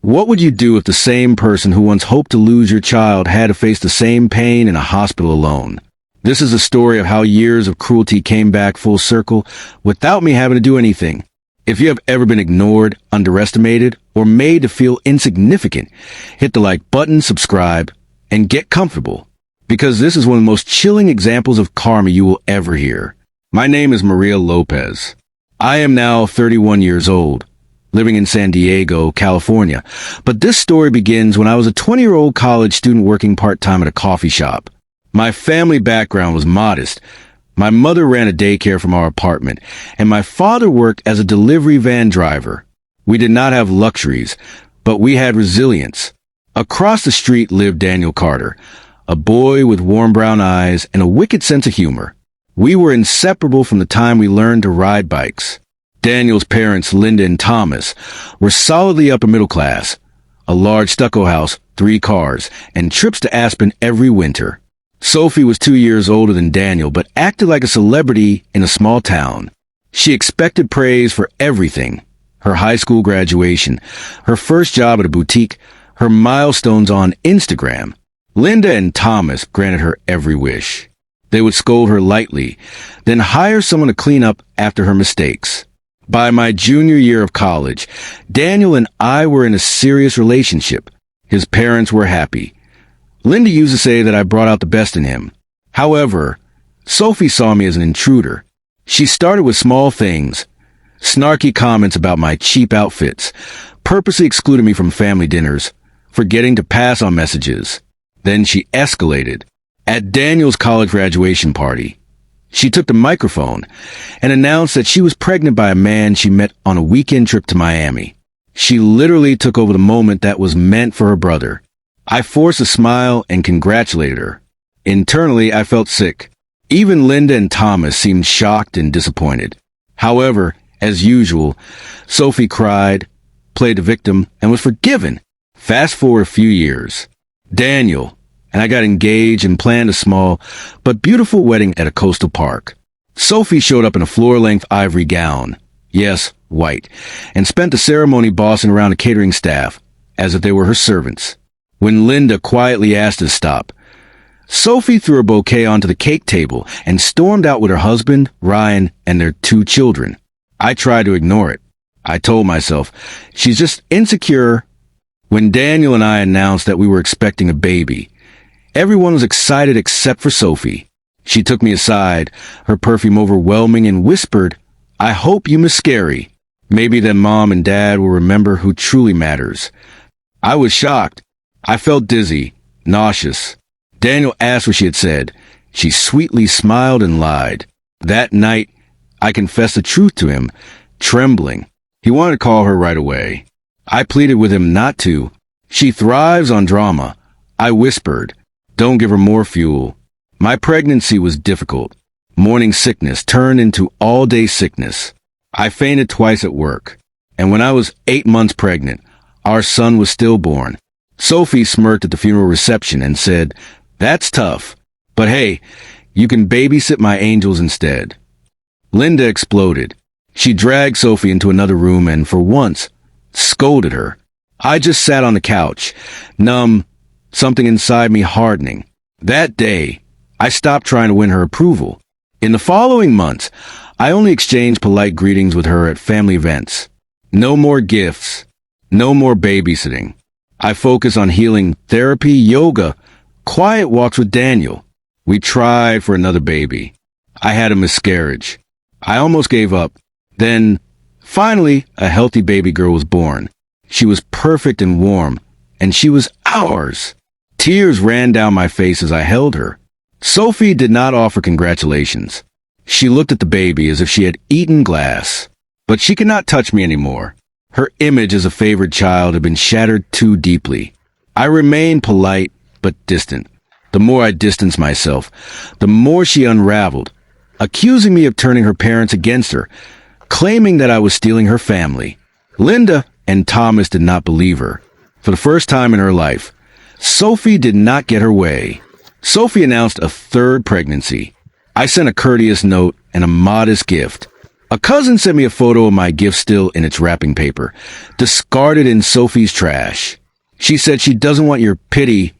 What would you do if the same person who once hoped to lose your child had to face the same pain in a hospital alone? This is a story of how years of cruelty came back full circle without me having to do anything. If you have ever been ignored, underestimated, or made to feel insignificant, hit the like button, subscribe, and get comfortable, because this is one of the most chilling examples of karma you will ever hear. My name is Maria Lopez. I am now 31 years old, living in San Diego, California, but this story begins when I was a 20-year-old college student working part-time at a coffee shop. My family background was modest. My mother ran a daycare from our apartment, and my father worked as a delivery van driver. We did not have luxuries, but we had resilience. Across the street lived Daniel Carter, a boy with warm brown eyes and a wicked sense of humor. We were inseparable from the time we learned to ride bikes. Daniel's parents, Linda and Thomas, were solidly upper middle class. A large stucco house, 3 cars, and trips to Aspen every winter. Sophie was 2 years older than Daniel, but acted like a celebrity in a small town. She expected praise for everything: her high school graduation, her first job at a boutique, her milestones on Instagram. Linda and Thomas granted her every wish. They would scold her lightly, then hire someone to clean up after her mistakes. By my junior year of college, Daniel and I were in a serious relationship. His parents were happy. Linda used to say that I brought out the best in him. However, Sophie saw me as an intruder. She started with small things: snarky comments about my cheap outfits, purposely excluded me from family dinners, forgetting to pass on messages. Then she escalated. At Daniel's college graduation party, she took the microphone and announced that she was pregnant by a man she met on a weekend trip to Miami. She literally took over the moment that was meant for her brother. I forced a smile and congratulated her. Internally, I felt sick. Even Linda and Thomas seemed shocked and disappointed. However, as usual, Sophie cried, played the victim, and was forgiven. Fast forward a few years. Daniel and I got engaged and planned a small but beautiful wedding at a coastal park. Sophie showed up in a floor-length ivory gown, yes, white, and spent the ceremony bossing around the catering staff as if they were her servants. When Linda quietly asked her to stop, Sophie threw a bouquet onto the cake table and stormed out with her husband, Ryan, and their 2 children. I tried to ignore it. I told myself, she's just insecure. When Daniel and I announced that we were expecting a baby, everyone was excited except for Sophie. She took me aside, her perfume overwhelming, and whispered, "I hope you miscarry. Maybe then Mom and Dad will remember who truly matters." I was shocked. I felt dizzy, nauseous. Daniel asked what she had said. She sweetly smiled and lied. That night, I confessed the truth to him, trembling. He wanted to call her right away. I pleaded with him not to. She thrives on drama. I whispered, "Don't give her more fuel." My pregnancy was difficult. Morning sickness turned into all-day sickness. I fainted twice at work. And when I was 8 months pregnant, our son was stillborn. Sophie smirked at the funeral reception and said, "That's tough, but hey, you can babysit my angels instead." Linda exploded. She dragged Sophie into another room and, for once, scolded her. I just sat on the couch, numb, something inside me hardening. That day, I stopped trying to win her approval. In the following months, I only exchanged polite greetings with her at family events. No more gifts. No more babysitting. I focus on healing, therapy, yoga, quiet walks with Daniel. We tried for another baby. I had a miscarriage. I almost gave up. Then, finally, a healthy baby girl was born. She was perfect and warm, and she was ours. Tears ran down my face as I held her. Sophie did not offer congratulations. She looked at the baby as if she had eaten glass. But she could not touch me anymore. Her image as a favored child had been shattered too deeply. I remained polite, but distant. The more I distanced myself, the more she unraveled, accusing me of turning her parents against her, claiming that I was stealing her family. Linda and Thomas did not believe her. For the first time in her life, Sophie did not get her way. Sophie announced a 3rd pregnancy. I sent a courteous note and a modest gift, A cousin sent me a photo of my gift still in its wrapping paper, discarded in Sophie's trash. She said she doesn't want your pity,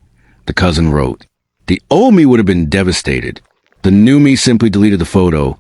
the cousin wrote. The old me would have been devastated. The new me simply deleted the photo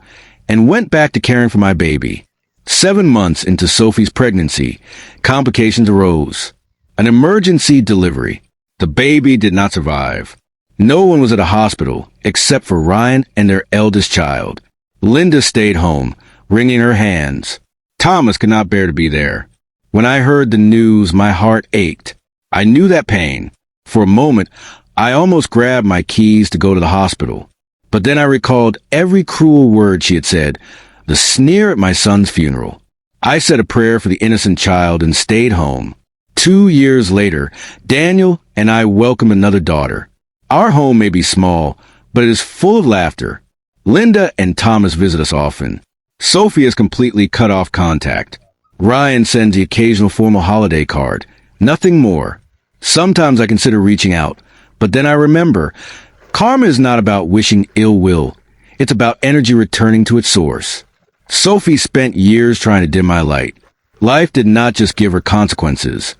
and went back to caring for my baby. 7 months into Sophie's pregnancy, complications arose. An emergency delivery. The baby did not survive. No one was at a hospital except for Ryan and their eldest child. Linda stayed home, wringing her hands. Thomas could not bear to be there. When I heard the news, my heart ached. I knew that pain. For a moment, I almost grabbed my keys to go to the hospital. But then I recalled every cruel word she had said, the sneer at my son's funeral. I said a prayer for the innocent child and stayed home. 2 years later, Daniel and I welcomed another daughter. Our home may be small, but it is full of laughter. Linda and Thomas visit us often. Sophie has completely cut off contact. Ryan sends the occasional formal holiday card. Nothing more. Sometimes I consider reaching out, but then I remember, karma is not about wishing ill will. It's about energy returning to its source. Sophie spent years trying to dim my light. Life did not just give her consequences.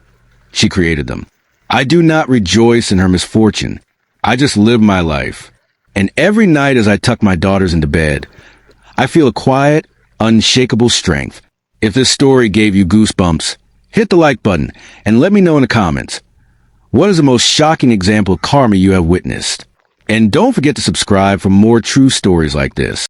She created them. I do not rejoice in her misfortune. I just live my life. And every night as I tuck my daughters into bed, I feel a quiet, unshakable strength. If this story gave you goosebumps, hit the like button and let me know in the comments. What is the most shocking example of karma you have witnessed? And don't forget to subscribe for more true stories like this.